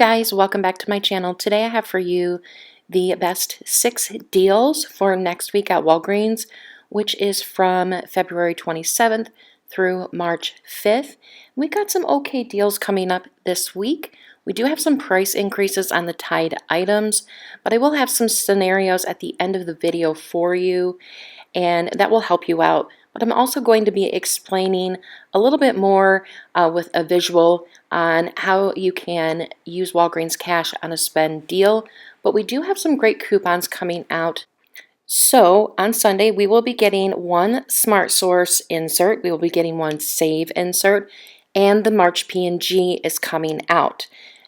guys, welcome back to my channel. Today I have for you the best 6 deals for next week at Walgreens, which is from February 27th through March 5th. We got some okay deals coming up this week. We do have some price increases on the Tide items, but I will have some scenarios at the end of the video for you, and that will help you out. But I'm also going to be explaining a little bit more with a visual on how you can use Walgreens cash on a spend deal. But we do have some great coupons coming out. So on Sunday, we will be getting one Smart Source insert. We will be getting one Save insert, and the March P&G is coming out.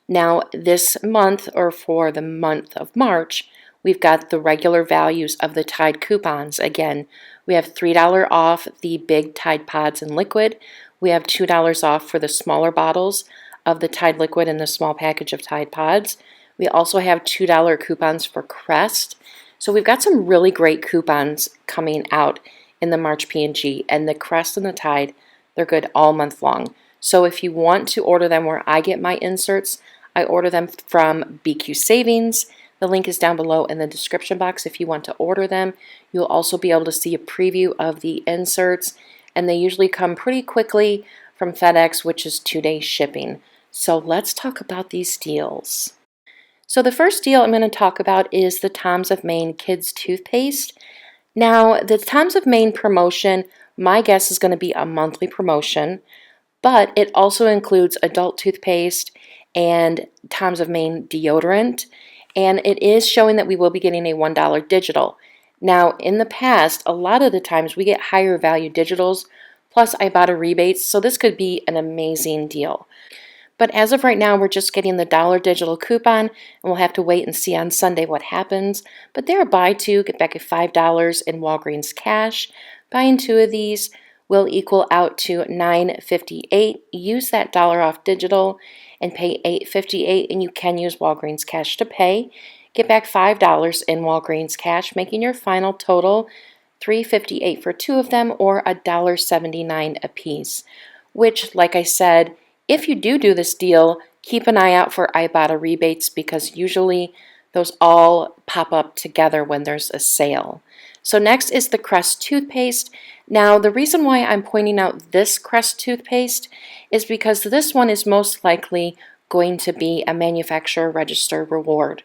Now this month, or for the month of March, we've got the regular values of the Tide coupons. Again, we have $3 off the big Tide Pods and liquid. We have $2 off for the smaller bottles of the Tide liquid and the small package of Tide Pods. We also have $2 coupons for Crest. So we've got some really great coupons coming out in the March P&G, and the Crest and the Tide, they're good all month long. So if you want to order them where I get my inserts, I order them from BQ Savings. The link is down below in the description box if you want to order them. You'll also be able to see a preview of the inserts, and they usually come pretty quickly from FedEx, which is 2-day shipping. So let's talk about these deals. So the first deal I'm going to talk about is the Tom's of Maine Kids Toothpaste. Now, the Tom's of Maine promotion, my guess is going to be a monthly promotion, but it also includes adult toothpaste and Tom's of Maine deodorant, and it is showing that we will be getting a $1 digital. Now, in the past, a lot of the times we get higher value digitals plus Ibotta rebates, so this could be an amazing deal. But as of right now, we're just getting the $1 digital coupon, and we'll have to wait and see on Sunday what happens. But there are buy 2, get back at $5 in Walgreens cash. Buying 2 of these will equal out to $9.58. Use that $1 off digital and pay $8.58, and you can use Walgreens cash to pay. Get back $5 in Walgreens cash, making your final total $3.58 for 2 of them, or $1.79 a piece. Which, like I said, if you do this deal, keep an eye out for Ibotta rebates, because usually those all pop up together when there's a sale. So next is the Crest toothpaste. Now, the reason why I'm pointing out this Crest toothpaste is because this one is most likely going to be a manufacturer register reward.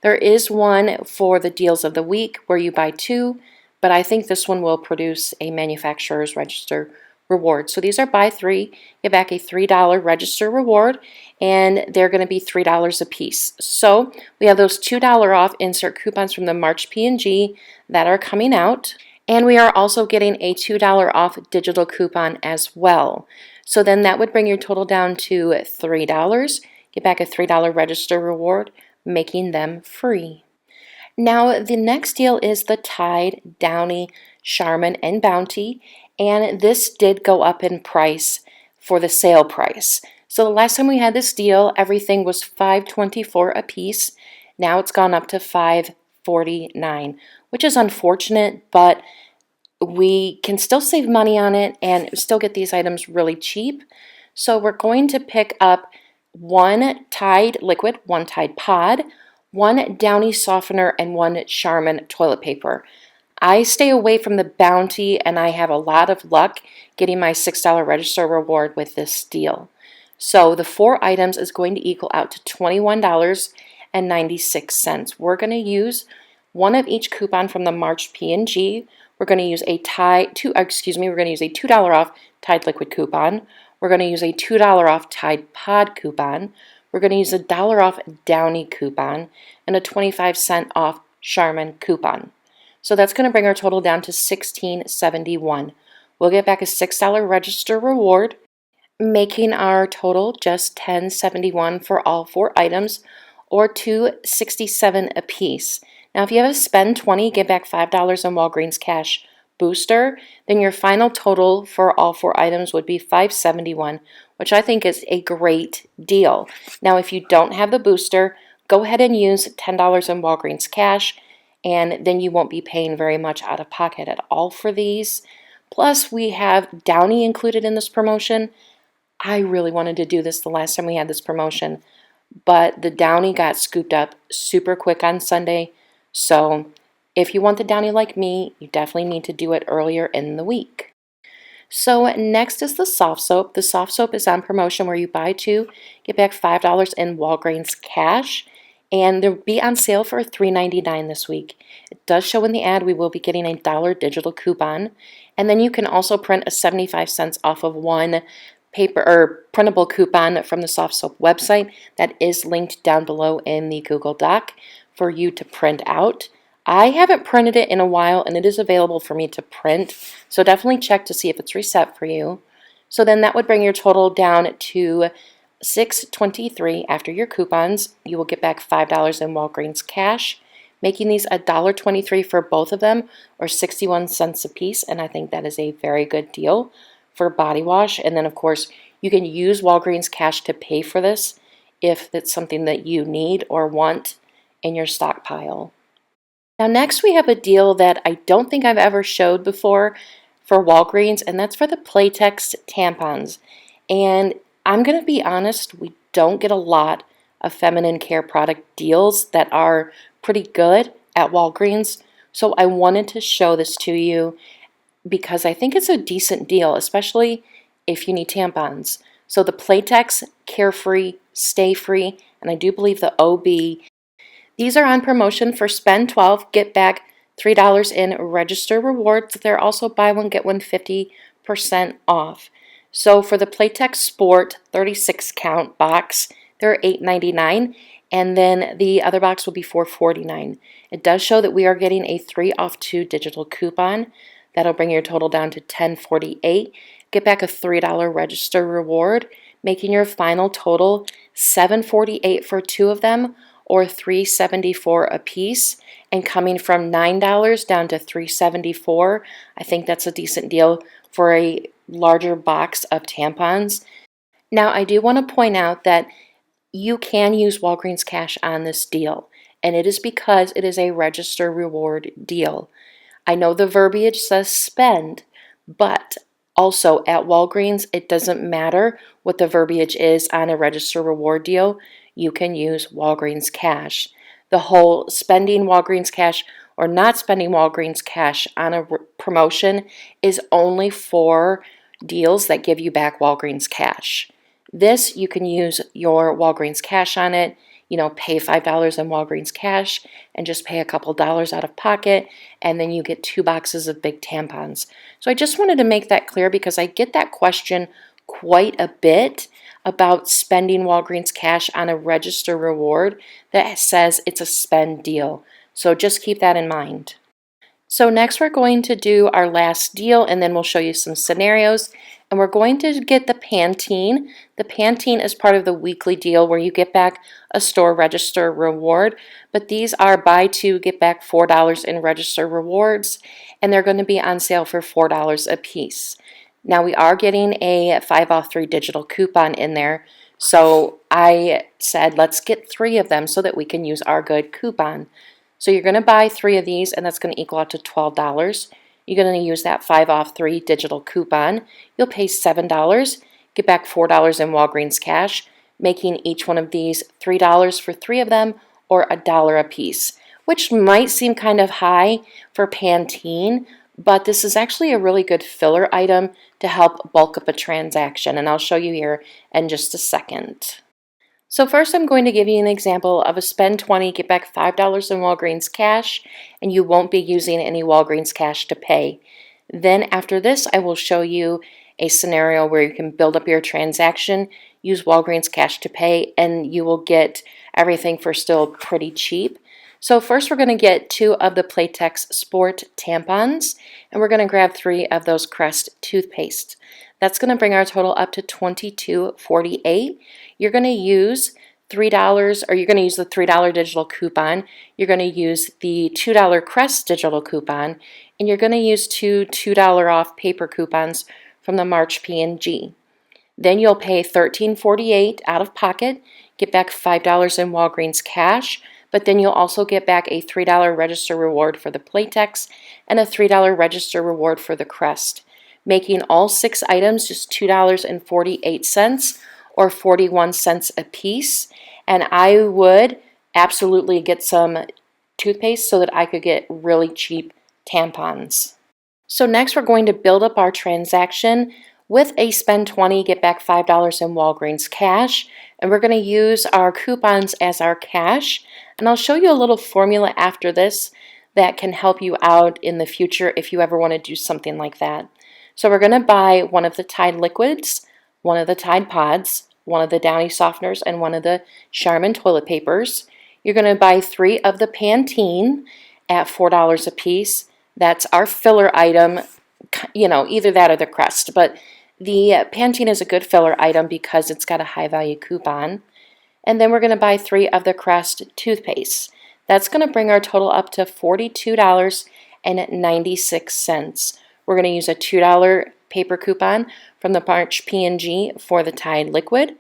There is one for the deals of the week where you buy 2, but I think this one will produce a manufacturer's register reward. So these are buy 3, get back a $3 register reward, and they're going to be $3 a piece. So we have those $2 off insert coupons from the March P&G that are coming out, and we are also getting a $2 off digital coupon as well. So then that would bring your total down to $3, get back a $3 register reward, making them free. Now the next deal is the Tide, Downy, Charmin, and Bounty, and this did go up in price for the sale price. So the last time we had this deal, everything was $5.24 a piece. Now it's gone up to $5.49, which is unfortunate, but we can still save money on it and still get these items really cheap. So we're going to pick up 1 Tide liquid, 1 Tide pod, 1 Downy softener, and 1 Charmin toilet paper. I stay away from the Bounty, and I have a lot of luck getting my $6 register reward with this deal. So the 4 items is going to equal out to $21.96. We're going to use one of each coupon from the March P&G. We're going to use a we're going to use a $2 off Tide liquid coupon. We're going to use a $2 off Tide pod coupon. We're going to use a $1 off Downy coupon and a 25-cent off Charmin coupon. So that's going to bring our total down to $16.71. We'll get back a $6 register reward, making our total just $10.71 for all 4 items, or $2.67 a piece. Now, if you have a spend 20, get back $5 in Walgreens cash booster, then your final total for all 4 items would be $5.71, which I think is a great deal. Now, if you don't have the booster, go ahead and use $10 in Walgreens cash, and then you won't be paying very much out of pocket at all for these. Plus, we have Downy included in this promotion. I really wanted to do this the last time we had this promotion, but the Downy got scooped up super quick on Sunday. So if you want the Downy like me, you definitely need to do it earlier in the week. So next is the soft soap. The soft soap is on promotion where you buy two, get back $5 in Walgreens cash, and they'll be on sale for $3.99 this week. It does show in the ad we will be getting a dollar digital coupon, and then you can also print a 75 cents off of one paper or printable coupon from the soft soap website that is linked down below in the Google Doc for you to print out. I haven't printed it in a while, and it is available for me to print, so definitely check to see if it's reset for you. So then that would bring your total down to $6.23 after your coupons. You will get back $5 in Walgreens cash, making these $1.23 for both of them, or 61 cents a piece, and I think that is a very good deal for body wash. And then, of course, you can use Walgreens cash to pay for this if it's something that you need or want in your stockpile. Now next we have a deal that I don't think I've ever showed before for Walgreens, and that's for the Playtex tampons. And I'm going to be honest, we don't get a lot of feminine care product deals that are pretty good at Walgreens. So I wanted to show this to you because I think it's a decent deal, especially if you need tampons. So the Playtex Carefree, Stay Free, and I do believe the OB, these are on promotion for spend 12, get back $3 in register rewards. They're also buy one, get one 50% off. So for the Playtex Sport 36 count box, they're $8.99, and then the other box will be $4.49. It does show that we are getting a 3 off 2 digital coupon. That'll bring your total down to $10.48. Get back a $3 register reward, making your final total $7.48 for two of them, or $3.74 a piece, and coming from $9 down to $3.74. I think that's a decent deal for a larger box of tampons. Now, I do want to point out that you can use Walgreens cash on this deal, and it is because it is a register reward deal. I know the verbiage says spend, but also at Walgreens, it doesn't matter what the verbiage is on a register reward deal. You can use Walgreens cash. The whole spending Walgreens cash or not spending Walgreens cash on a promotion is only for deals that give you back Walgreens cash. This, you can use your Walgreens cash on it, pay $5 in Walgreens cash and just pay a couple dollars out of pocket, and then you get 2 boxes of big tampons. So I just wanted to make that clear because I get that question quite a bit about spending Walgreens cash on a register reward that says it's a spend deal. So just keep that in mind. So next we're going to do our last deal, and then we'll show you some scenarios. And we're going to get the Pantene. The Pantene is part of the weekly deal where you get back a store register reward. But these are buy two, get back $4 in register rewards. And they're going to be on sale for $4 a piece. Now we are getting a 5 off 3 digital coupon in there. So I said let's get 3 of them so that we can use our good coupon. So you're going to buy 3 of these, and that's going to equal out to $12. You're going to use that 5 off 3 digital coupon. You'll pay $7, get back $4 in Walgreens cash, making each one of these $3 for 3 of them, or $1 a piece, which might seem kind of high for Pantene, but this is actually a really good filler item to help bulk up a transaction, and I'll show you here in just a second. So first I'm going to give you an example of a spend 20, get back $5 in Walgreens cash, and you won't be using any Walgreens cash to pay. Then after this, I will show you a scenario where you can build up your transaction, use Walgreens cash to pay, and you will get everything for still pretty cheap. So first we're going to get 2 of the Playtex Sport tampons, and we're going to grab 3 of those Crest toothpaste. That's going to bring our total up to $22.48. You're going to use $3, or you're going to use the $3 digital coupon. You're going to use the $2 Crest digital coupon, and you're going to use 2 $2 off paper coupons from the March P&G. Then you'll pay $13.48 out of pocket, get back $5 in Walgreens cash, but then you'll also get back a $3 register reward for the Playtex and a $3 register reward for the Crest, making all 6 items just $2.48 or 41 cents a piece. and I would absolutely get some toothpaste so that I could get really cheap tampons. So next we're going to build up our transaction with a spend 20, get back $5 in Walgreens cash, and we're going to use our coupons as our cash, and I'll show you a little formula after this that can help you out in the future if you ever want to do something like that. So we're going to buy one of the Tide liquids, one of the Tide pods, one of the Downy softeners, and one of the Charmin toilet papers. You're going to buy 3 of the Pantene at $4 a piece. That's our filler item, you know, either that or the Crest. But the Pantene is a good filler item because it's got a high value coupon. And then we're going to buy 3 of the Crest toothpaste. That's going to bring our total up to $42.96. We're going to use a $2 paper coupon from the March P&G for the Tide liquid.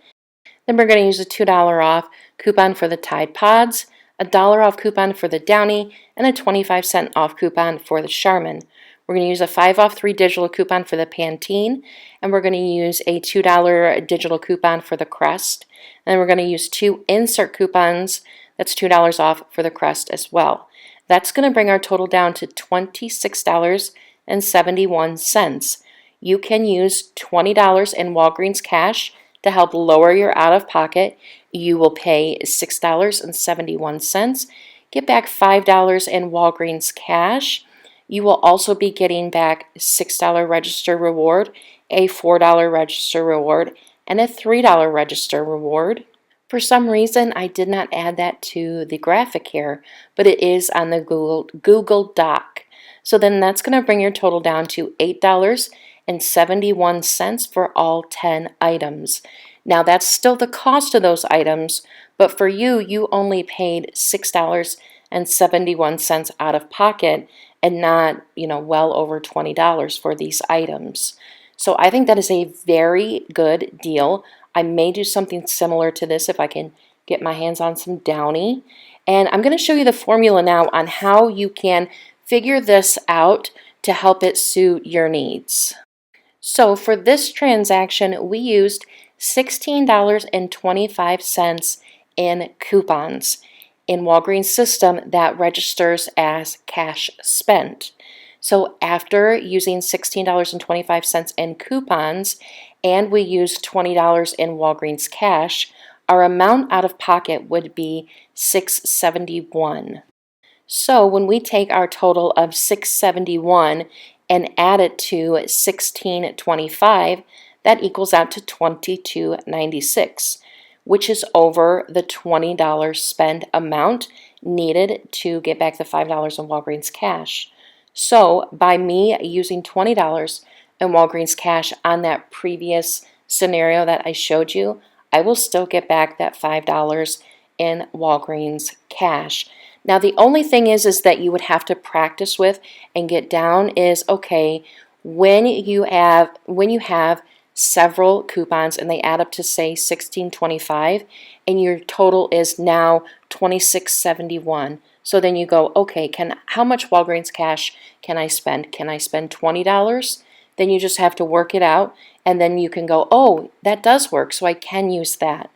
Then we're going to use a $2 off coupon for the Tide pods, a $1 off coupon for the Downy, and a 25-cent off coupon for the Charmin. We're going to use a 5 off 3 digital coupon for the Pantene, and we're going to use a $2 digital coupon for the Crest. And then we're going to use 2 insert coupons, that's $2 off for the Crest as well. That's going to bring our total down to $26.71. You can use $20 in Walgreens cash to help lower your out-of-pocket. You will pay $6.71. Get back $5 in Walgreens cash. You will also be getting back $6 register reward, a $4 register reward, and a $3 register reward. For some reason, I did not add that to the graphic here, but it is on the Google Doc. So then that's going to bring your total down to $8.71 for all 10 items. Now that's still the cost of those items, but for you, you only paid $6.71 out of pocket and not, well over $20 for these items. So I think that is a very good deal. I may do something similar to this if I can get my hands on some Downy. And I'm going to show you the formula now on how you can figure this out to help it suit your needs. So for this transaction, we used $16.25 in coupons in Walgreens system that registers as cash spent. So after using $16.25 in coupons and we used $20 in Walgreens cash, our amount out of pocket would be $6.71. So when we take our total of $6.71 and add it to $16.25, that equals out to $22.96, which is over the $20 spend amount needed to get back the $5 in Walgreens cash. So by me using $20 in Walgreens cash on that previous scenario that I showed you, I will still get back that $5 in Walgreens cash. Now the only thing is that you would have to practice with and get down is, okay, when you have several coupons and they add up to say $16.25 and your total is now $26.71. So then you go, okay, how much Walgreens cash can I spend? Can I spend $20? Then you just have to work it out and then you can go, oh, that does work, so I can use that.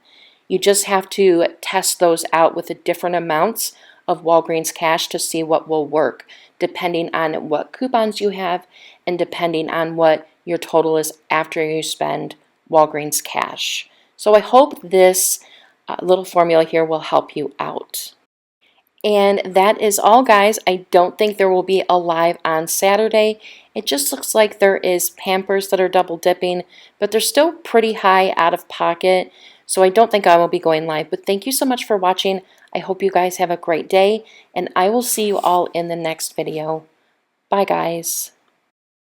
You just have to test those out with the different amounts of Walgreens cash to see what will work, depending on what coupons you have and depending on what your total is after you spend Walgreens cash. So I hope this little formula here will help you out. And that is all, guys. I don't think there will be a live on Saturday. It just looks like there is Pampers that are double dipping, but they're still pretty high out of pocket. So I don't think I will be going live. But thank you so much for watching. I hope you guys have a great day, and I will see you all in the next video. Bye, guys.